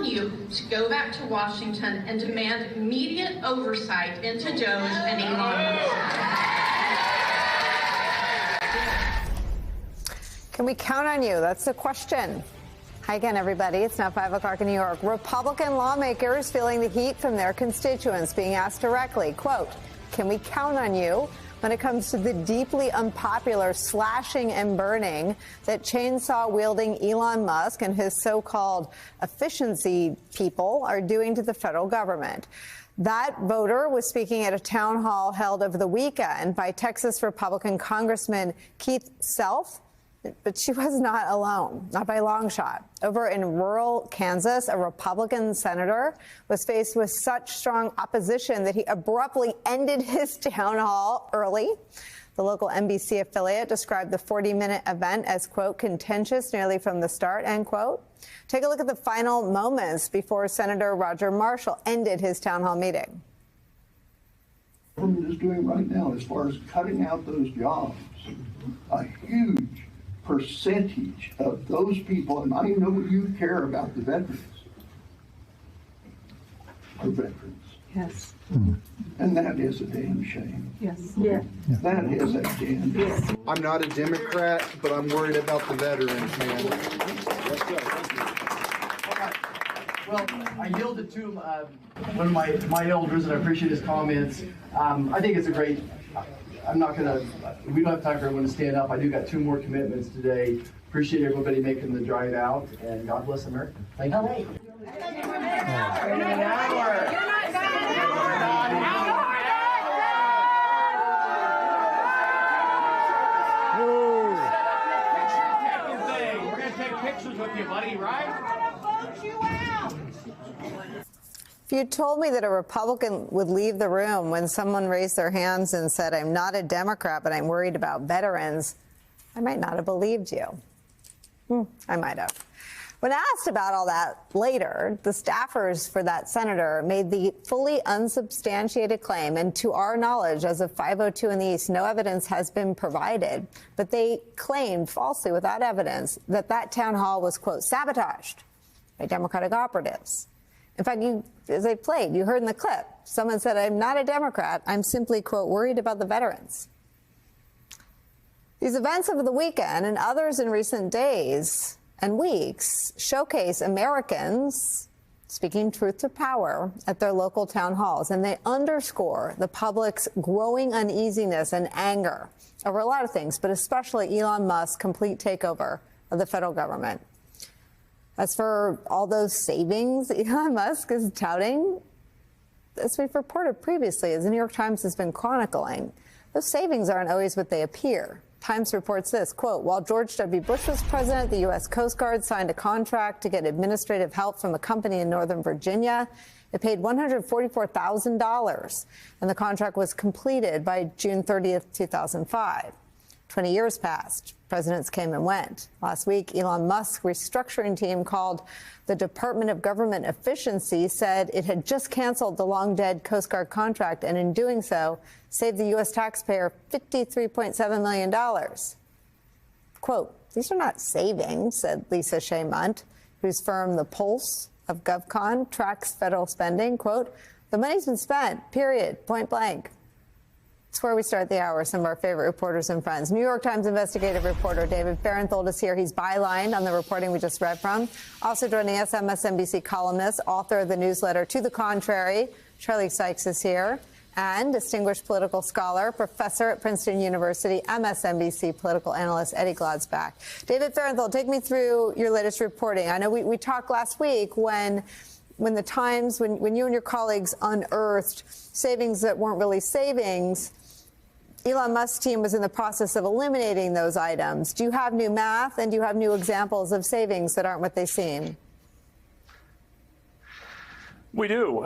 you to go back to Washington and demand immediate oversight into DOJ and Elon Musk. Can we count on you? That's the question. Hi again, everybody. It's now 5 o'clock in New York. Republican lawmakers feeling the heat from their constituents being asked directly, quote, can we count on you when it comes to the deeply unpopular slashing and burning that chainsaw-wielding Elon Musk and his so-called efficiency people are doing to the federal government? That voter was speaking at a town hall held over the weekend by Texas Republican Congressman Keith Self. But she was not alone, not by a long shot. Over in rural Kansas, a Republican senator was faced with such strong opposition that he abruptly ended his town hall early. The local NBC affiliate described the 40-minute event as, quote, contentious nearly from the start, end quote. Take a look at the final moments before Senator Roger Marshall ended his town hall meeting. What the government is doing right now as far as cutting out those jobs, a huge percentage of those people, and I know you care about the veterans, are veterans. Yes. And that is a damn shame. Yes. Yeah. That is a damn shame. I'm not a Democrat, but I'm worried about the veterans, man. Well, I yielded to one of my elders, and I appreciate his comments. I think it's a great. I'm not going to, we don't have time for everyone to stand up. I do got 2 more commitments today. Appreciate everybody making the drive out, and God bless America. Thank you. We're going to take pictures with you, buddy, right? Vote you out. If you told me that a Republican would leave the room when someone raised their hands and said, I'm not a Democrat, but I'm worried about veterans, I might not have believed you. I might have. When asked about all that later, the staffers for that senator made the fully unsubstantiated claim, and to our knowledge, as of 5:02 in the East, no evidence has been provided, but they claimed falsely without evidence that that town hall was, quote, sabotaged by Democratic operatives. In fact, as I played, you heard in the clip, someone said, I'm not a Democrat. I'm simply, quote, worried about the veterans. These events over the weekend and others in recent days and weeks showcase Americans speaking truth to power at their local town halls, and they underscore the public's growing uneasiness and anger over a lot of things, but especially Elon Musk's complete takeover of the federal government. As for all those savings Elon Musk is touting, as we've reported previously, as the New York Times has been chronicling, those savings aren't always what they appear. Times reports this, quote, while George W. Bush was president, the U.S. Coast Guard signed a contract to get administrative help from a company in Northern Virginia. It paid $144,000, and the contract was completed by June 30th, 2005. 20 years passed. Presidents came and went. Last week, Elon Musk's restructuring team called the Department of Government Efficiency said it had just canceled the long-dead Coast Guard contract, and in doing so, saved the U.S. taxpayer $53.7 million. Quote, these are not savings, said Lisa Shea Munt, whose firm, The Pulse of GovCon, tracks federal spending. Quote, the money's been spent, period, point blank. It's where we start the hour. Some of our favorite reporters and friends. New York Times investigative reporter David Fahrenthold is here. He's bylined on the reporting we just read from. Also joining us, MSNBC columnist, author of the newsletter To the Contrary, Charlie Sykes is here, and distinguished political scholar, professor at Princeton University, MSNBC political analyst Eddie Gladsbach. David Fahrenthold, take me through your latest reporting. I know we talked last week when the Times, when you and your colleagues unearthed savings that weren't really savings. Elon Musk's team was in the process of eliminating those items. Do you have new math, and do you have new examples of savings that aren't what they seem? We do.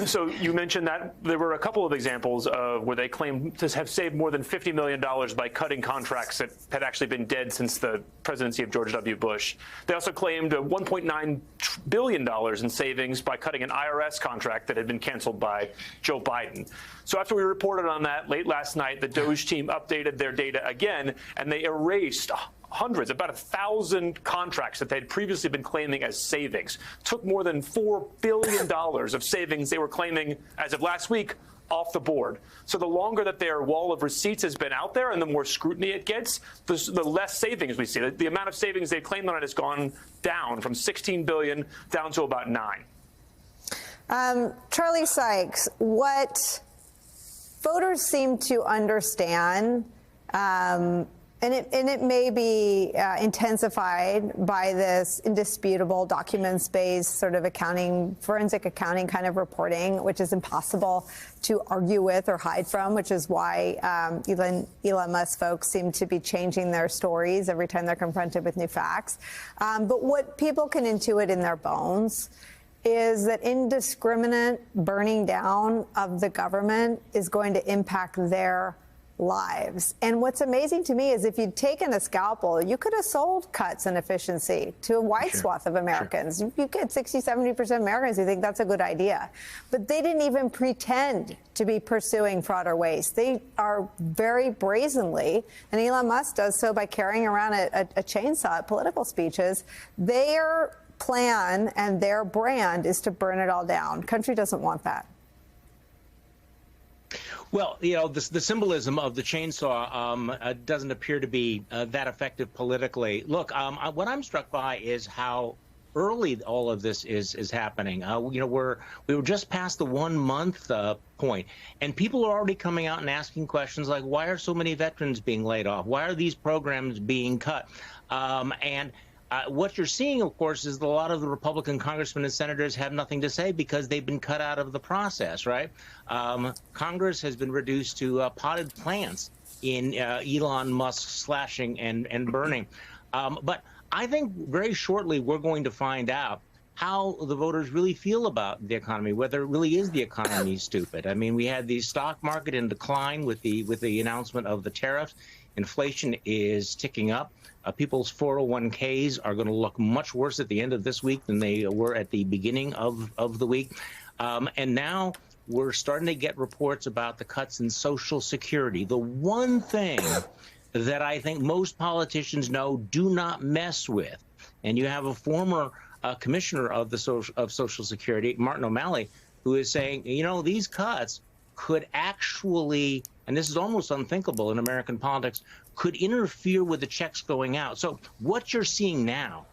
So you mentioned that there were a couple of examples of where they claim to have saved more than $50 million by cutting contracts that had actually been dead since the presidency of George W. Bush. They also claimed $1.9 billion in savings by cutting an IRS contract that had been canceled by Joe Biden. So after we reported on that late last night, the DOJ team updated their data again, and they erased hundreds, about 1,000 contracts that they'd previously been claiming as savings, took more than $4 billion of savings they were claiming as of last week off the board. So the longer that their wall of receipts has been out there and the more scrutiny it gets, the less savings we see. The amount of savings they claimed on it has gone down from 16 billion down to about 9. Charlie Sykes, what voters seem to understand, and it may be intensified by this indisputable documents-based sort of accounting, forensic accounting kind of reporting, which is impossible to argue with or hide from, which is why Elon Musk folks seem to be changing their stories every time they're confronted with new facts. But what people can intuit in their bones is that indiscriminate burning down of the government is going to impact their lives. And what's amazing to me is if you'd taken a scalpel, you could have sold cuts and efficiency to a wide swath of Americans. You get 60, 70% of Americans who think that's a good idea. But they didn't even pretend to be pursuing fraud or waste. They are very brazenly, and Elon Musk does so by carrying around a chainsaw at political speeches. Their plan and their brand is to burn it all down. Country doesn't want that. Well, you know, the symbolism of the chainsaw doesn't appear to be that effective politically. Look, what I'm struck by is how early all of this is happening. You know, we were just past the 1 month point, and people are already coming out and asking questions like, why are so many veterans being laid off? Why are these programs being cut? What you're seeing, of course, is that a lot of the Republican congressmen and senators have nothing to say because they've been cut out of the process, right? Congress has been reduced to potted plants in Elon Musk's slashing and burning. But I think very shortly we're going to find out how the voters really feel about the economy, whether it really is the economy stupid. I mean, we had the stock market in decline with the announcement of the tariffs. Inflation is ticking up. People's 401ks are going to look much worse at the end of this week than they were at the beginning of the week. And now we're starting to get reports about the cuts in Social Security. The one thing that I think most politicians know, do not mess with. And you have a former commissioner of Social Security, Martin O'Malley, who is saying, you know, these cuts could actually, and this is almost unthinkable in American politics, could interfere with the checks going out. So what you're seeing now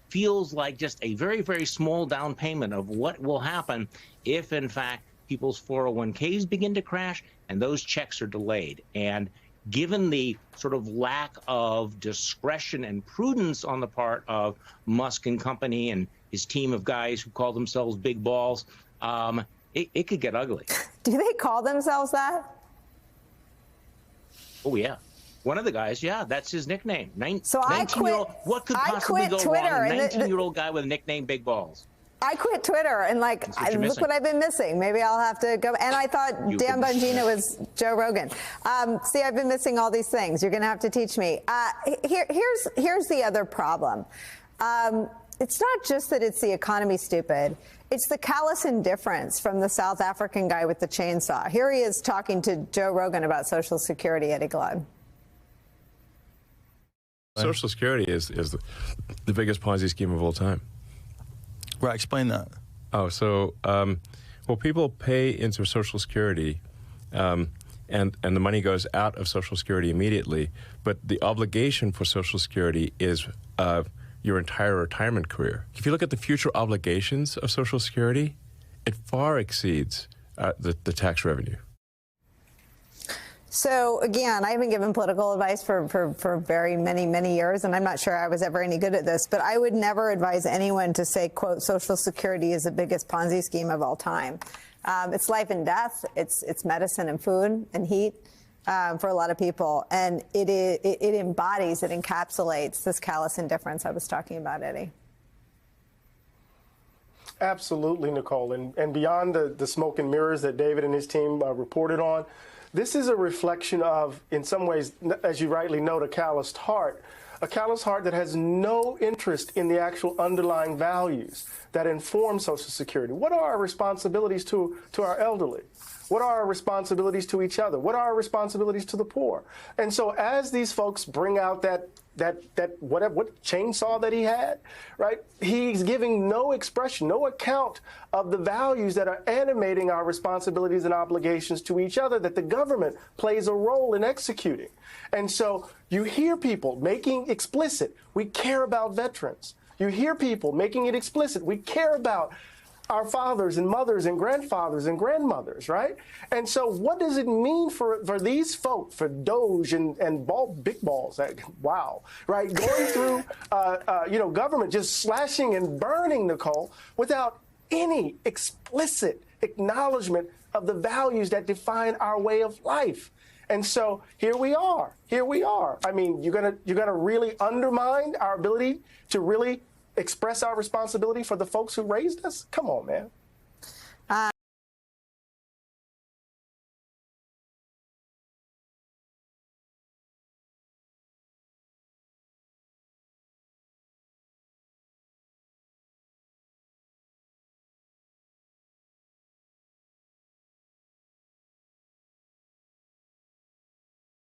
feels like just a very, very small down payment of what will happen if, in fact, people's 401ks begin to crash and those checks are delayed. And given the sort of lack of discretion and prudence on the part of Musk and company and his team of guys who call themselves big balls, it could get ugly. Do they call themselves that? Oh, yeah. One of the guys, yeah, that's his nickname. So I quit. What could possibly go Twitter, wrong? A 19-year-old guy with a nickname Big Balls. I quit Twitter and look what I've been missing. Maybe I'll have to go. And I thought Dan Bongino was Joe Rogan. See, I've been missing all these things. You're going to have to teach me. Here's the other problem. It's not just that it's the economy stupid. It's the callous indifference from the South African guy with the chainsaw. Here he is talking to Joe Rogan about Social Security, Eddie Glaude. Social Security is the biggest Ponzi scheme of all time. Right, explain that. Oh, so, well, people pay into Social Security, and the money goes out of Social Security immediately, but the obligation for Social Security is your entire retirement career. If you look at the future obligations of Social Security, it far exceeds the tax revenue. So, again, I haven't given political advice for very many years, and I'm not sure I was ever any good at this, but I would never advise anyone to say, quote, Social Security is the biggest Ponzi scheme of all time. It's life and death. It's medicine and food and heat for a lot of people, and it embodies, it encapsulates this callous indifference I was talking about, Eddie. Absolutely, Nicole, and beyond the smoke and mirrors that David and his team reported on, this is a reflection of, in some ways, as you rightly note, a calloused heart that has no interest in the actual underlying values that inform Social Security. What are our responsibilities to our elderly? What are our responsibilities to each other? What are our responsibilities to the poor? And so as these folks bring out that what chainsaw that he had, right? He's giving no expression, no account of the values that are animating our responsibilities and obligations to each other that the government plays a role in executing. And so you hear people making explicit, we care about veterans. You hear people making it explicit, we care about our fathers and mothers and grandfathers and grandmothers, right? And so what does it mean for these folk, for Doge and big balls, wow, right? Going through, government just slashing and burning, Nicole, without any explicit acknowledgement of the values that define our way of life. And so here we are. I mean, you're gonna really undermine our ability to really express our responsibility for the folks who raised us? Come on, man.